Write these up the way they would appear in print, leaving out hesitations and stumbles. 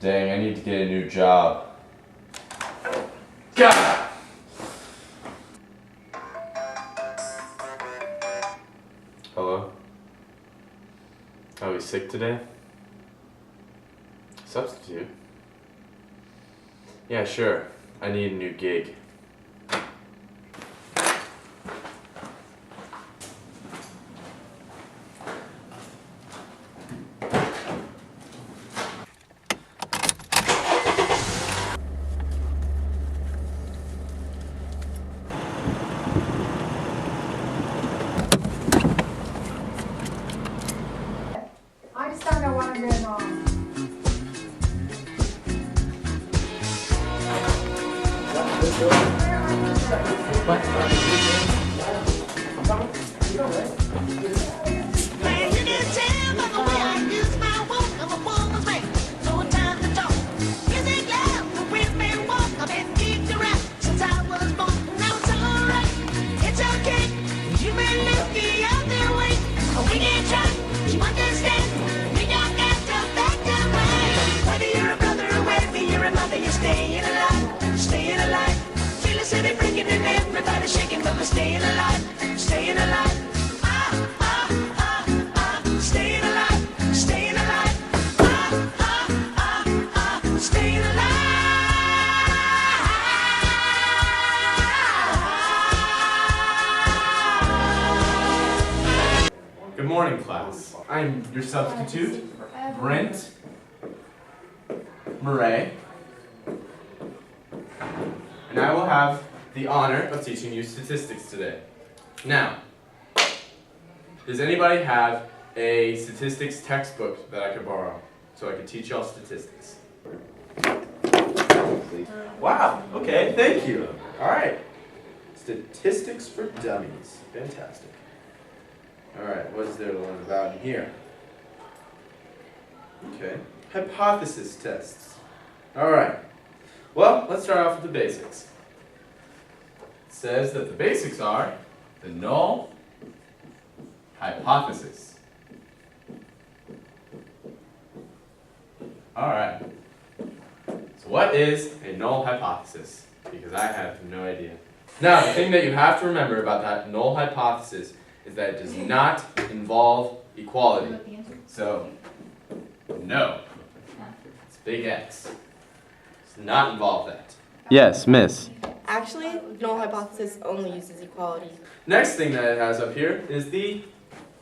Dang, I need to get a new job. God! Hello? Are we sick today? Substitute? Yeah, sure. I need a new gig. I just don't know what I'm doing wrong. Man, you can tell by the way I use my walk. I'm a woman's man, no time to talk. Music loud, the wind may walk. I've been kicked around since I was born. Now it's alright, it's okay. You may look the other way, but we can try to understand. We don't have to back away. Whether you're a brother or whether you're a mother, you're staying alive, staying alive. Feel the city breaking and everybody shaking, but we're staying alive, staying alive. Staying alive, staying alive. Staying alive. Good morning, class. I'm your substitute, Brent Murray, and I will have the honor of teaching you statistics today. Now, does anybody have a statistics textbook that I could borrow so I could teach y'all statistics? Wow, okay, thank you. All right, statistics for dummies, fantastic. All right, what is there to learn about in here? Okay, hypothesis tests. All right, well, let's start off with the basics. It says that the basics are the null hypothesis. All right, so what is a null hypothesis? Because I have no idea. Now, the thing that you have to remember about that null hypothesis is that it does not involve equality. So, no. It's big X. Does not involve that. Yes, miss. Actually, null hypothesis only uses equality. Next thing that it has up here is the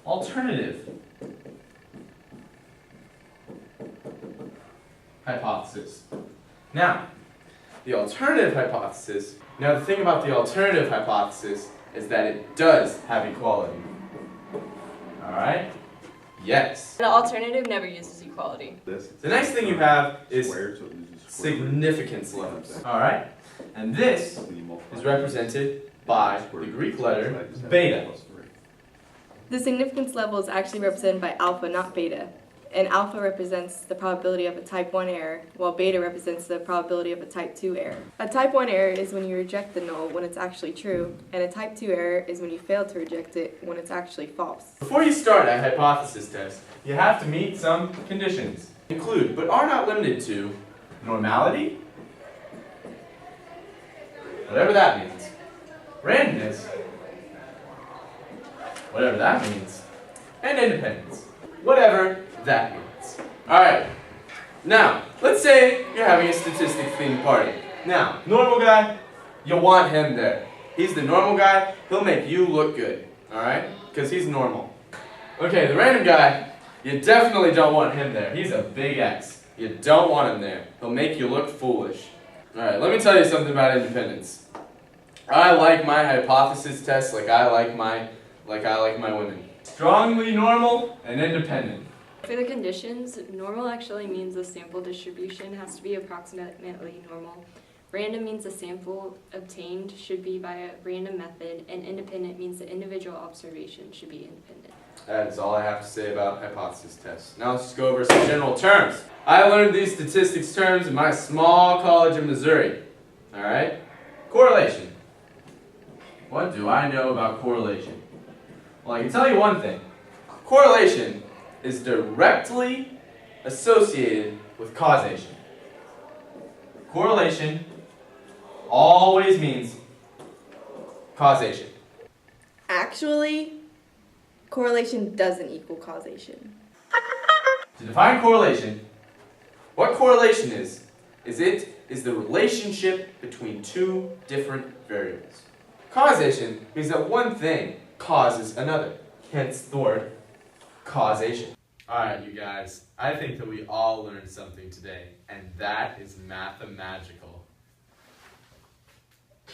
alternative hypothesis. Now, the alternative hypothesis, now the thing about the alternative hypothesis is that it does have equality. Alright? Yes. The alternative never uses equality. The next thing you have is significance levels. Alright? And this is represented by the Greek letter beta. The significance level is actually represented by alpha, not beta. And alpha represents the probability of a type 1 error, while beta represents the probability of a type 2 error. A type 1 error is when you reject the null when it's actually true, and a type 2 error is when you fail to reject it when it's actually false. Before you start a hypothesis test, you have to meet some conditions. Include, but are not limited to, normality, whatever that means, randomness, whatever that means, and independence, whatever that means. Alright, now, let's say you're having a statistics themed party. Now, normal guy, you want him there. He's the normal guy, he'll make you look good, alright? Because he's normal. Okay, the random guy, you definitely don't want him there. He's a big X. You don't want him there. He'll make you look foolish. Alright, let me tell you something about independence. I like my hypothesis tests like I like my women. Strongly normal and independent. For the conditions, normal actually means the sample distribution has to be approximately normal. Random means the sample obtained should be by a random method, and independent means the individual observation should be independent. That is all I have to say about hypothesis tests. Now let's just go over some general terms. I learned these statistics terms in my small college in Missouri. Alright? Correlation. What do I know about correlation? Well, I can tell you one thing. Correlation is directly associated with causation. correlation always means causation. Actually, correlation doesn't equal causation. To define correlation, what correlation is the relationship between two different variables. Causation means that one thing causes another, hence the word causation. Alright, you guys, I think that we all learned something today, and that is mathemagical.